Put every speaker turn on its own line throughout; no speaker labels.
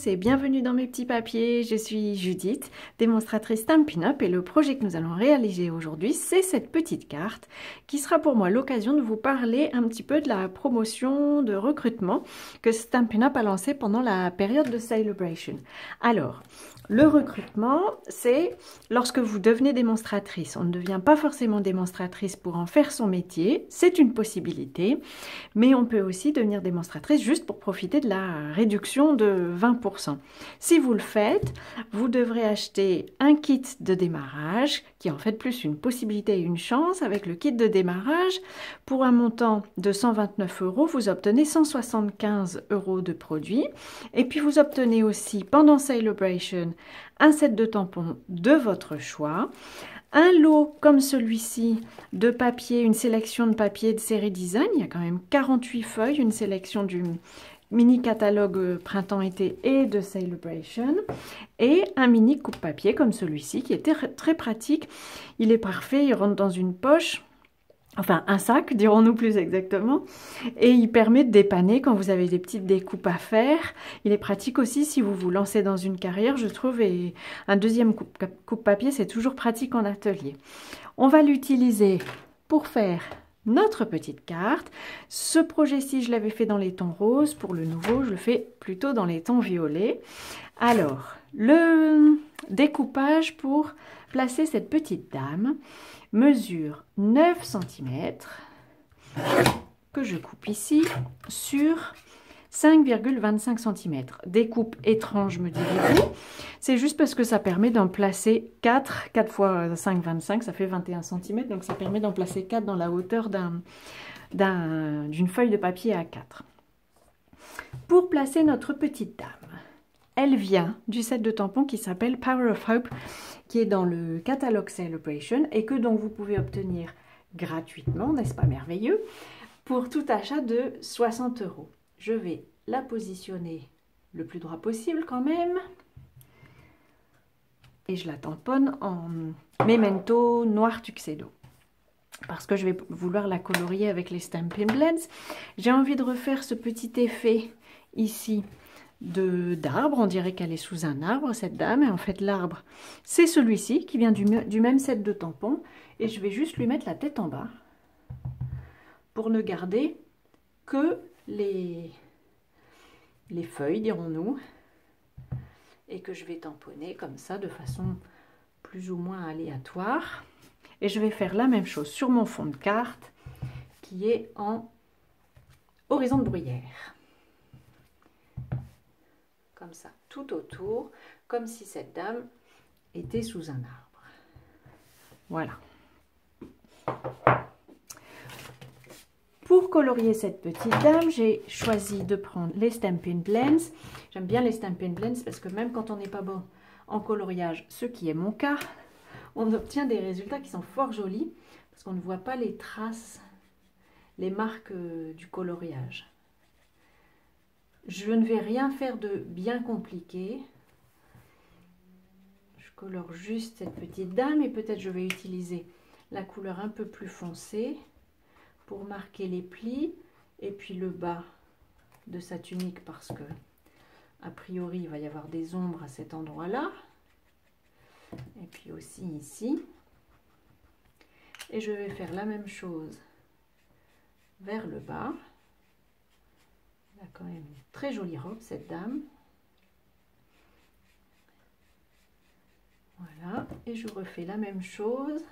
tous et bienvenue dans mes petits papiers. Je suis Judith, démonstratrice Stampin' Up, et le projet que nous allons réaliser aujourd'hui, c'est cette petite carte qui sera pour moi l'occasion de vous parler un petit peu de la promotion de recrutement que Stampin' Up a lancé pendant la période de Celebration. Alors, le recrutement, c'est lorsque vous devenez démonstratrice. On ne devient pas forcément démonstratrice pour en faire son métier, c'est une possibilité, mais on peut aussi devenir démonstratrice juste pour profiter de la réduction de 20%. Si vous le faites, vous devrez acheter un kit de démarrage, qui est en fait plus une possibilité et une chance. Avec le kit de démarrage, pour un montant de 129 €, vous obtenez 175 € de produits. Et puis vous obtenez aussi, pendant Celebration, un set de tampons de votre choix, un lot comme celui-ci de papier, une sélection de papier de série design. Il y a quand même 48 feuilles, une sélection du mini catalogue printemps-été et de Celebration, et un mini coupe-papier comme celui-ci qui était très pratique. Il est parfait, il rentre dans une poche. Enfin, un sac, dirons-nous plus exactement, et il permet de dépanner quand vous avez des petites découpes à faire. Il est pratique aussi si vous vous lancez dans une carrière, je trouve, et un deuxième coupe-papier, c'est toujours pratique en atelier. On va l'utiliser pour faire notre petite carte. Ce projet-ci, je l'avais fait dans les tons roses. Pour le nouveau, je le fais plutôt dans les tons violets. Alors, le découpage pour placer cette petite dame mesure 9 cm que je coupe ici sur 5,25 cm. Découpe étrange, me direz-vous. C'est juste parce que ça permet d'en placer 4 fois 5,25, ça fait 21 cm, donc ça permet d'en placer 4 dans la hauteur d'une feuille de papier A4. Pour placer notre petite dame, elle vient du set de tampons qui s'appelle Power of Hope, qui est dans le catalogue Celebration et que donc vous pouvez obtenir gratuitement, n'est-ce pas merveilleux, pour tout achat de 60 €. Je vais la positionner le plus droit possible quand même, et je la tamponne en Memento Noir Tuxedo, parce que je vais vouloir la colorier avec les Stampin' Blends. J'ai envie de refaire ce petit effet ici d'arbre. On dirait qu'elle est sous un arbre, cette dame, et en fait l'arbre, c'est celui-ci qui vient du même set de tampons, et je vais juste lui mettre la tête en bas pour ne garder que les feuilles, dirons-nous, et que je vais tamponner comme ça de façon plus ou moins aléatoire. Et je vais faire la même chose sur mon fond de carte qui est en horizon de bruyère. Comme ça, tout autour, comme si cette dame était sous un arbre. Voilà. Pour colorier cette petite dame, j'ai choisi de prendre les Stampin' Blends. J'aime bien les Stampin' Blends parce que même quand on n'est pas bon en coloriage, ce qui est mon cas, on obtient des résultats qui sont fort jolis parce qu'on ne voit pas les traces, les marques du coloriage. Je ne vais rien faire de bien compliqué. Je colore juste cette petite dame, et peut-être je vais utiliser la couleur un peu plus foncée pour marquer les plis et puis le bas de sa tunique, parce que a priori il va y avoir des ombres à cet endroit-là, et puis aussi ici. Et je vais faire la même chose vers le bas. Elle a quand même une très jolie robe, cette dame. Voilà, et je refais la même chose.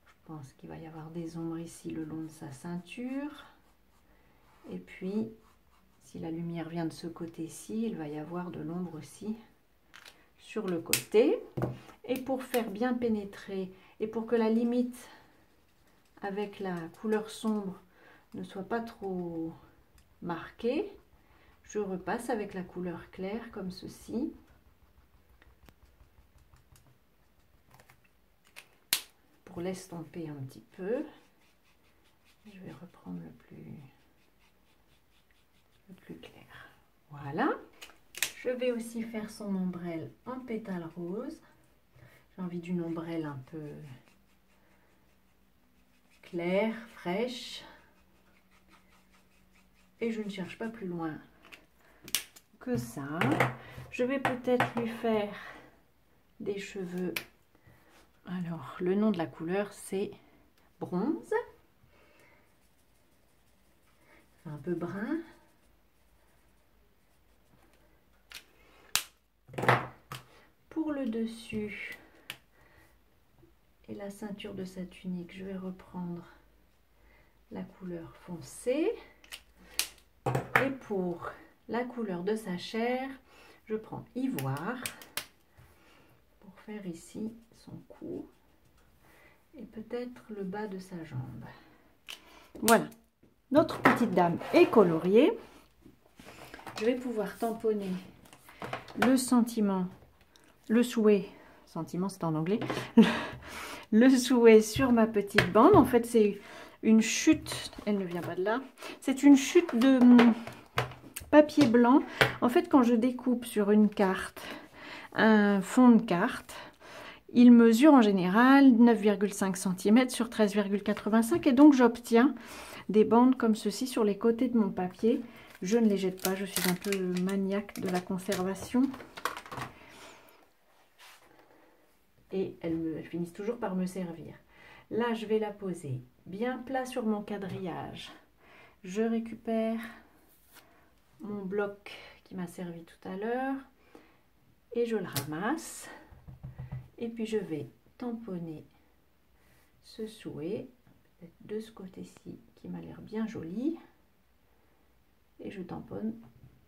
Je pense qu'il va y avoir des ombres ici le long de sa ceinture. Et puis, si la lumière vient de ce côté-ci, il va y avoir de l'ombre aussi sur le côté. Et pour faire bien pénétrer, et pour que la limite avec la couleur sombre ne soit pas trop marquée, je repasse avec la couleur claire comme ceci. Pour l'estomper un petit peu. Je vais reprendre le plus clair. Voilà. Je vais aussi faire son ombrelle en pétales roses. J'ai envie d'une ombrelle un peu claire, fraîche. Et je ne cherche pas plus loin que ça. Je vais peut-être lui faire des cheveux. Alors, le nom de la couleur, c'est bronze. Un peu brun. Pour le dessus et la ceinture de sa tunique, je vais reprendre la couleur foncée. Et pour la couleur de sa chair, je prends ivoire pour faire ici son cou et peut-être le bas de sa jambe. Voilà, notre petite dame est coloriée. Je vais pouvoir tamponner le sentiment, le souhait, sentiment c'est en anglais, le souhait sur ma petite bande. En fait, c'est une chute, elle ne vient pas de là, c'est une chute de papier blanc. En fait, quand je découpe sur une carte, un fond de carte, il mesure en général 9,5 cm sur 13,85 et donc j'obtiens des bandes comme ceci sur les côtés de mon papier. Je ne les jette pas, je suis un peu maniaque de la conservation. Et elles finissent toujours par me servir. Là, je vais la poser bien plat sur mon quadrillage. Je récupère mon bloc qui m'a servi tout à l'heure et je le ramasse. Et puis, je vais tamponner ce souhait, peut-être de ce côté-ci, qui m'a l'air bien joli. Et je tamponne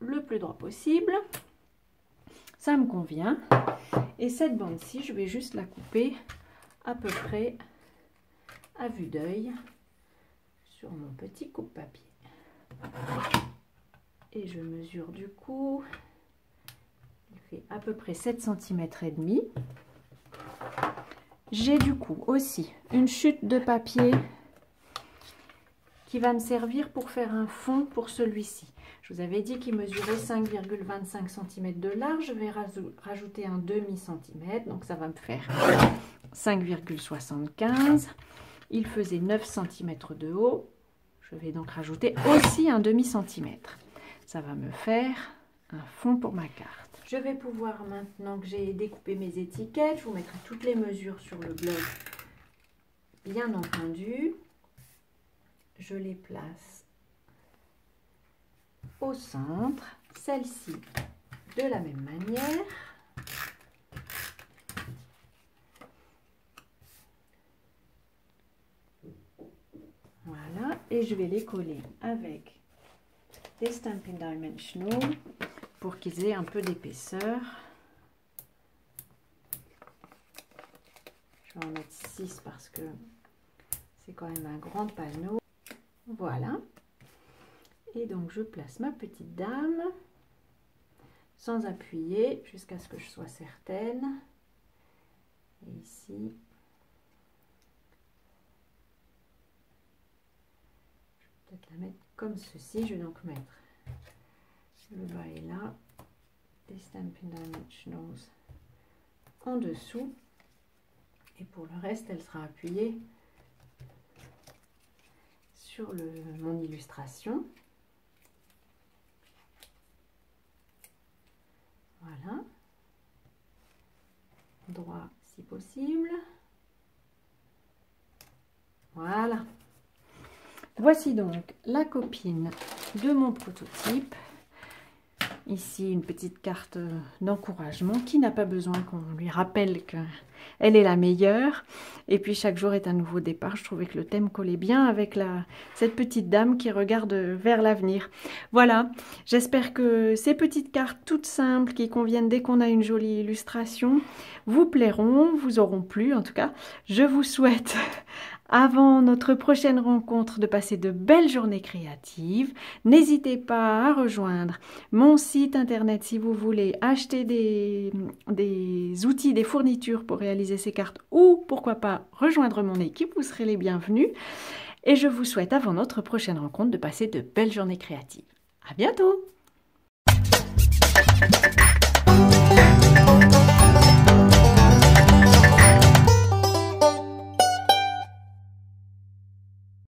le plus droit possible. Ça me convient. Et cette bande-ci, je vais juste la couper à peu près à vue d'œil sur mon petit coupe-papier. Et je mesure du coup, il fait à peu près 7 cm et demi. J'ai du coup aussi une chute de papier qui va me servir pour faire un fond pour celui-ci. Je vous avais dit qu'il mesurait 5,25 cm de large. Je vais rajouter un demi-centimètre, donc ça va me faire 5,75. Il faisait 9 cm de haut. Je vais donc rajouter aussi un demi-centimètre. Ça va me faire un fond pour ma carte. Je vais pouvoir, maintenant que j'ai découpé mes étiquettes, je vous mettrai toutes les mesures sur le blog, bien entendu. Je les place au centre, celle-ci de la même manière. Voilà, et je vais les coller avec des Stampin' Dimensional pour qu'ils aient un peu d'épaisseur. Je vais en mettre 6 parce que c'est quand même un grand panneau. Voilà. Et donc je place ma petite dame sans appuyer jusqu'à ce que je sois certaine. Et ici, je vais peut-être la mettre comme ceci. Je vais donc mettre le bas est là, des Stampin' Dimensionals en dessous. Et pour le reste, elle sera appuyée sur mon illustration. Voilà. Droit si possible. Voilà. Voici donc la copine de mon prototype. Ici, une petite carte d'encouragement qui n'a pas besoin qu'on lui rappelle qu'elle est la meilleure. Et puis, chaque jour est un nouveau départ. Je trouvais que le thème collait bien avec cette petite dame qui regarde vers l'avenir. Voilà, j'espère que ces petites cartes toutes simples qui conviennent dès qu'on a une jolie illustration vous plairont, vous auront plu en tout cas. Je vous souhaite, avant notre prochaine rencontre, de passer de belles journées créatives. N'hésitez pas à rejoindre mon site internet si vous voulez acheter des outils, des fournitures pour réaliser ces cartes ou pourquoi pas rejoindre mon équipe, vous serez les bienvenus. Et je vous souhaite, avant notre prochaine rencontre, de passer de belles journées créatives. À bientôt!